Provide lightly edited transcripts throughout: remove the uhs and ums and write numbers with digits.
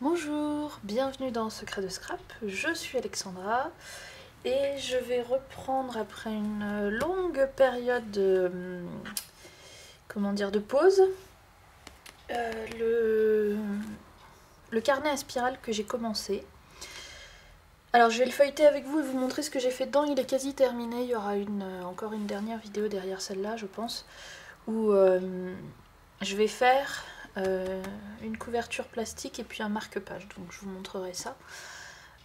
Bonjour, bienvenue dans Secret de Scrap, je suis Alexandra et je vais reprendre après une longue période de, de pause le carnet à spirale que j'ai commencé. Alors je vais le feuilleter avec vous et vous montrer ce que j'ai fait dedans, il est quasi terminé, il y aura encore une dernière vidéo derrière celle-là je pense, où je vais faire une couverture plastique et puis un marque-page, donc je vous montrerai ça.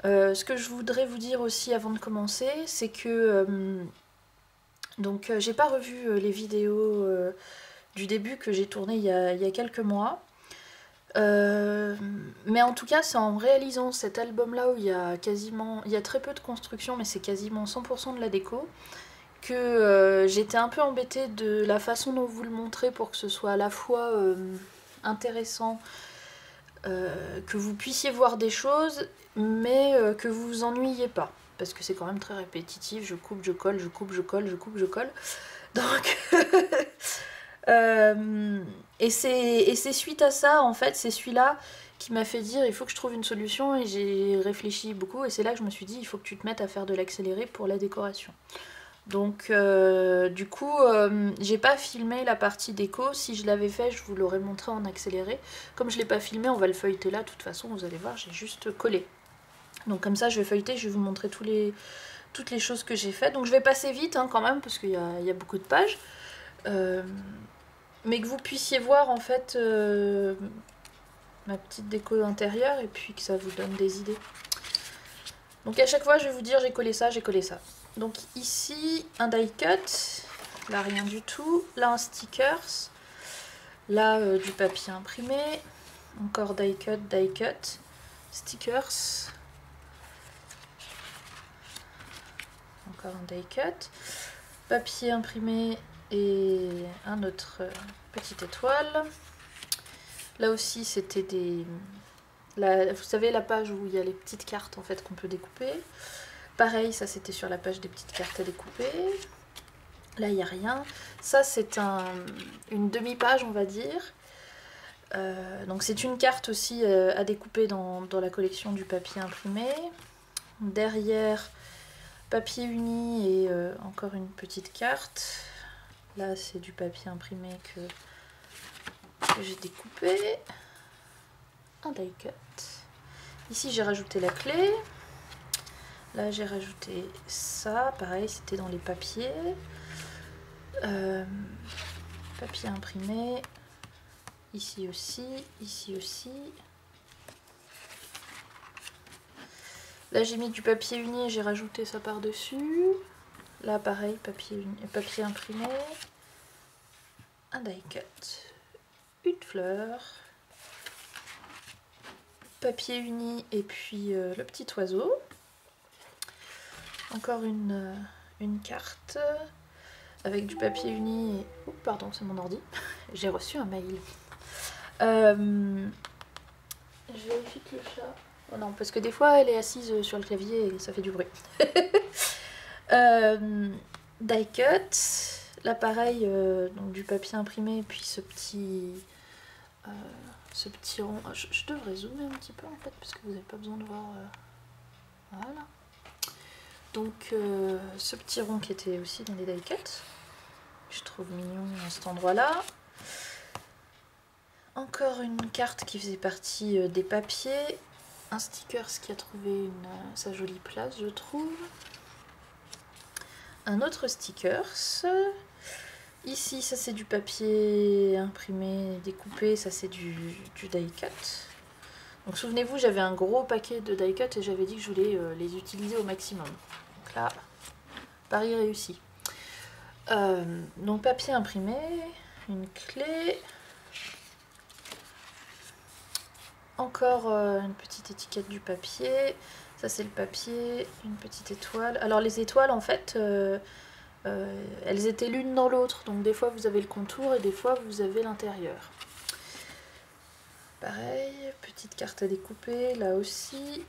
Ce que je voudrais vous dire aussi avant de commencer, c'est que j'ai pas revu les vidéos du début que j'ai tourné il y a quelques mois. Mais en tout cas, c'est en réalisant cet album-là où il y a très peu de construction, mais c'est quasiment 100% de la déco, que j'étais un peu embêtée de la façon dont vous le montrez pour que ce soit à la fois intéressant, que vous puissiez voir des choses, mais que vous vous ennuyiez pas. Parce que c'est quand même très répétitif, je coupe, je colle, je coupe, je colle, je coupe, je colle. Donc... et c'est suite à ça, en fait, c'est celui-là qui m'a fait dire il faut que je trouve une solution, et j'ai réfléchi beaucoup, et c'est là que je me suis dit il faut que tu te mettes à faire de l'accéléré pour la décoration. Donc du coup, j'ai pas filmé la partie déco. Si je l'avais fait, je vous l'aurais montré en accéléré. Comme je l'ai pas filmé, on va le feuilleter là. De toute façon, vous allez voir, j'ai juste collé. Donc comme ça, je vais feuilleter, je vais vous montrer toutes les choses que j'ai faites. Donc je vais passer vite quand même, parce qu'il y a beaucoup de pages. Mais que vous puissiez voir en fait ma petite déco intérieure, et puis que ça vous donne des idées. Donc à chaque fois, je vais vous dire j'ai collé ça, j'ai collé ça. Donc ici, un die cut, là rien du tout, là un stickers, là du papier imprimé, encore die cut, stickers, encore un die cut, papier imprimé et un autre petite étoile. Là aussi c'était des... vous savez la page où il y a les petites cartes en fait qu'on peut découper. Pareil, ça c'était sur la page des petites cartes à découper. Là, il n'y a rien. Ça, c'est une demi-page, on va dire. Donc c'est une carte aussi à découper dans la collection du papier imprimé. Derrière, papier uni et encore une petite carte. Là, c'est du papier imprimé que j'ai découpé. Un die cut. Ici, j'ai rajouté la clé. Là, j'ai rajouté ça. Pareil, c'était dans les papiers. Papier imprimé. Ici aussi, ici aussi. Là, j'ai mis du papier uni et j'ai rajouté ça par-dessus. Là, pareil, papier imprimé. Un die cut. Une fleur. Papier uni et puis le petit oiseau. Encore une carte avec du papier uni et... Oh, pardon, c'est mon ordi. J'ai reçu un mail. Je vérifie que le chat... Oh non, parce que des fois, elle est assise sur le clavier et ça fait du bruit. Die cut. Là, pareil, donc du papier imprimé et puis ce petit rond. Je devrais zoomer un petit peu en fait, parce que vous n'avez pas besoin de voir... Voilà. Donc ce petit rond qui était aussi dans les die cut, je trouve mignon à cet endroit-là. Encore une carte qui faisait partie des papiers. Un sticker qui a trouvé sa jolie place, je trouve. Un autre sticker. Ici, ça c'est du papier imprimé, découpé, ça c'est du die cut. Donc souvenez-vous, j'avais un gros paquet de die cut et j'avais dit que je voulais les utiliser au maximum. Donc là, pari réussi. Donc papier imprimé, une clé, encore une petite étiquette du papier, ça c'est le papier, une petite étoile. Alors les étoiles en fait, elles étaient l'une dans l'autre, donc des fois vous avez le contour et des fois vous avez l'intérieur. Pareil, petite carte à découper, là aussi.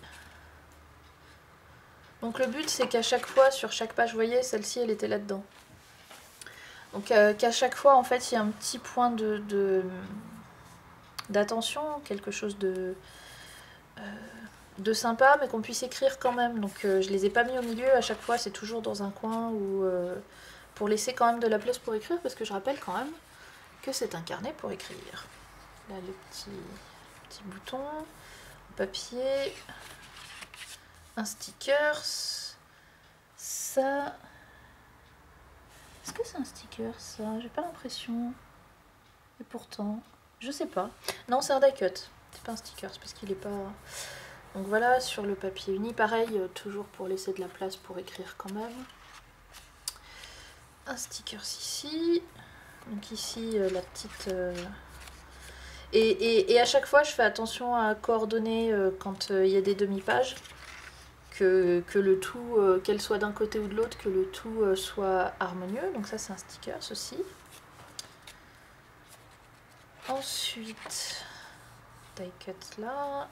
Donc le but c'est qu'à chaque fois, sur chaque page, vous voyez, celle-ci elle était là-dedans. Donc qu'à chaque fois en fait il y a un petit point d'attention, quelque chose de sympa, mais qu'on puisse écrire quand même. Donc je les ai pas mis au milieu, à chaque fois c'est toujours dans un coin ou pour laisser quand même de la place pour écrire, parce que je rappelle quand même que c'est un carnet pour écrire. Là le petit bouton, papier, un sticker, ça... Est-ce que c'est un sticker ça? J'ai pas l'impression. Et pourtant, je sais pas. Non, c'est un die cut. C'est pas un sticker, parce qu'il est pas... Donc voilà, sur le papier uni, pareil, toujours pour laisser de la place pour écrire quand même. Un sticker ici. Donc ici, la petite... Et à chaque fois, je fais attention à coordonner quand il y a des demi-pages. Que le tout, qu'elle soit d'un côté ou de l'autre, que le tout soit harmonieux. Donc ça c'est un sticker aussi. Ensuite, die cut là,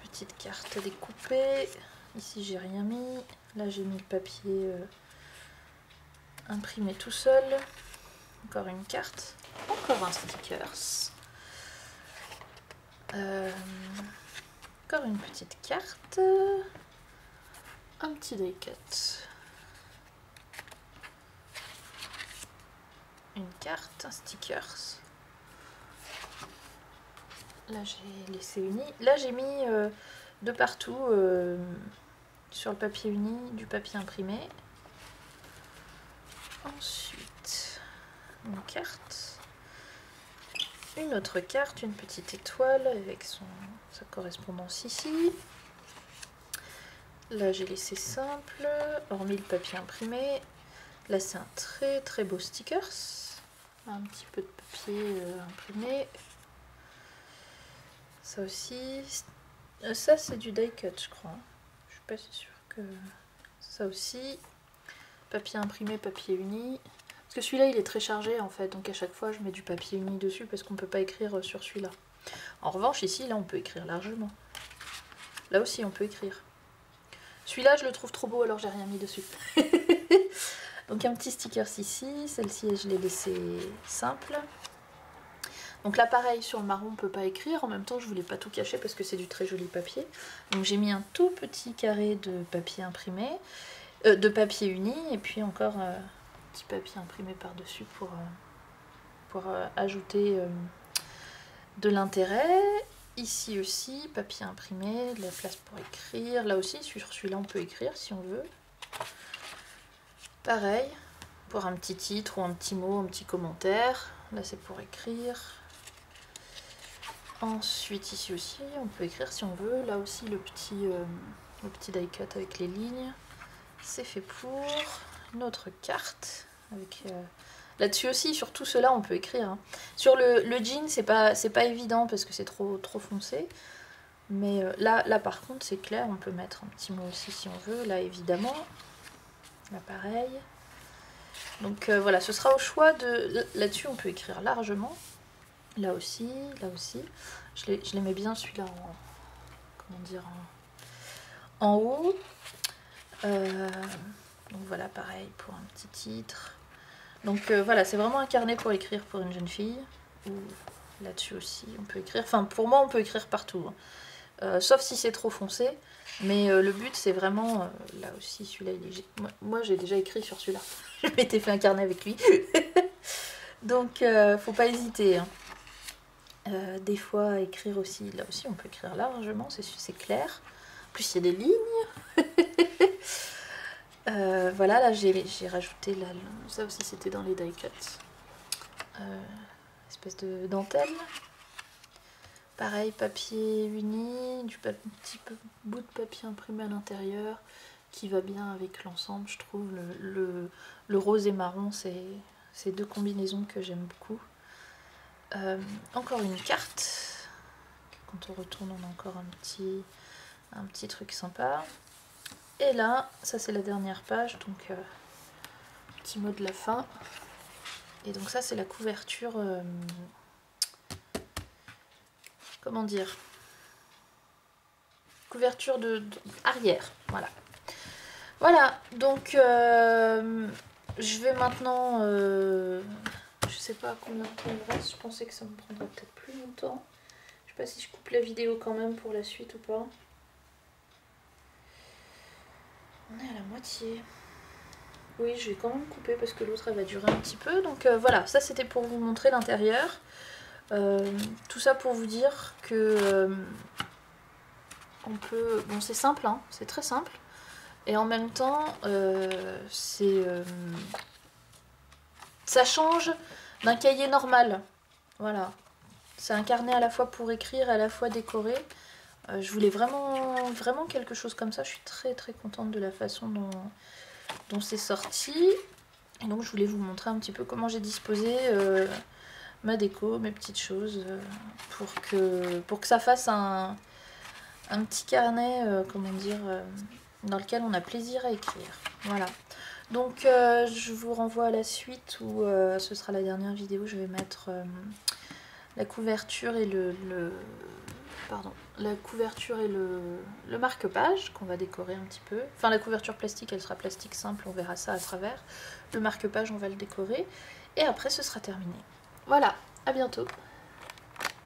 petite carte découpée. Ici j'ai rien mis. Là j'ai mis le papier imprimé tout seul. Encore une carte. Encore un sticker. Encore une petite carte. Un petit die cut. Une carte, un sticker. Là j'ai laissé uni. Là j'ai mis de partout sur le papier uni du papier imprimé. Ensuite une carte. Une autre carte, une petite étoile avec sa correspondance ici. Là j'ai laissé simple, hormis le papier imprimé. Là c'est un très très beau sticker. Un petit peu de papier imprimé. Ça aussi. Ça c'est du die cut je crois. Je suis pas si sûre que... Ça aussi. Papier imprimé, papier uni. Parce que celui-là il est très chargé en fait. Donc à chaque fois je mets du papier uni dessus parce qu'on peut pas écrire sur celui-là. En revanche ici là on peut écrire largement. Là aussi on peut écrire. Celui-là je le trouve trop beau alors j'ai rien mis dessus. Donc un petit sticker ici. Celle-ci je l'ai laissée simple. Donc là pareil sur le marron on peut pas écrire. En même temps je voulais pas tout cacher parce que c'est du très joli papier. Donc j'ai mis un tout petit carré de papier imprimé. De papier uni. Et puis encore un petit papier imprimé par dessus pour ajouter de l'intérêt. Ici aussi, papier imprimé, de la place pour écrire. Là aussi, sur celui-là, on peut écrire si on veut. Pareil, pour un petit titre ou un petit mot, un petit commentaire. Là, c'est pour écrire. Ensuite, ici aussi, on peut écrire si on veut. Là aussi, le petit die cut avec les lignes. C'est fait pour. Une autre carte avec... Là-dessus aussi, sur tout cela, on peut écrire. Hein. Sur le jean, c'est pas évident parce que c'est trop foncé. Mais là, par contre, c'est clair. On peut mettre un petit mot aussi si on veut. Là, évidemment. Là, pareil. Donc voilà, ce sera au choix de... Là-dessus, on peut écrire largement. Là aussi, là aussi. Je les mets bien celui-là en... Comment dire en haut. Donc voilà, pareil pour un petit titre. Donc voilà, c'est vraiment un carnet pour écrire pour une jeune fille. Là-dessus aussi, on peut écrire. Enfin, pour moi, on peut écrire partout. Hein. Sauf si c'est trop foncé. Mais le but, c'est vraiment... là aussi, celui-là, il est... Moi, j'ai déjà écrit sur celui-là. Je m'étais fait un carnet avec lui. Donc, faut pas hésiter. Hein. Des fois, écrire aussi... Là aussi, on peut écrire largement, c'est clair. En plus, il y a des lignes. Voilà, là j'ai rajouté ça aussi c'était dans les die cuts. Espèce de dentelle. Pareil, papier uni, petit bout de papier imprimé à l'intérieur qui va bien avec l'ensemble, je trouve. Le rose et marron, c'est deux combinaisons que j'aime beaucoup. Encore une carte. Quand on retourne, on a encore un petit truc sympa. Et là, ça c'est la dernière page, donc petit mot de la fin. Et donc ça c'est la couverture, comment dire, couverture de arrière, voilà. Voilà, donc je vais maintenant, je sais pas combien de temps il reste, je pensais que ça me prendrait peut-être plus longtemps. sais pas si je coupe la vidéo quand même pour la suite ou pas. On est à la moitié. Oui, je vais quand même couper parce que l'autre elle va durer un petit peu. Donc voilà, ça c'était pour vous montrer l'intérieur. Tout ça pour vous dire que on peut... Bon, c'est simple, hein, c'est très simple. Et en même temps, ça change d'un cahier normal. Voilà. C'est un carnet à la fois pour écrire, à la fois décorer. Je voulais vraiment quelque chose comme ça. Je suis très contente de la façon dont c'est sorti. Et donc je voulais vous montrer un petit peu comment j'ai disposé ma déco, mes petites choses, pour que ça fasse un petit carnet, comment dire, dans lequel on a plaisir à écrire. Voilà. Donc je vous renvoie à la suite où ce sera la dernière vidéo. Je vais mettre la couverture et la couverture et le marque-page qu'on va décorer un petit peu. Enfin, la couverture plastique, elle sera plastique simple, on verra ça à travers. Le marque-page, on va le décorer. Et après, ce sera terminé. Voilà, à bientôt.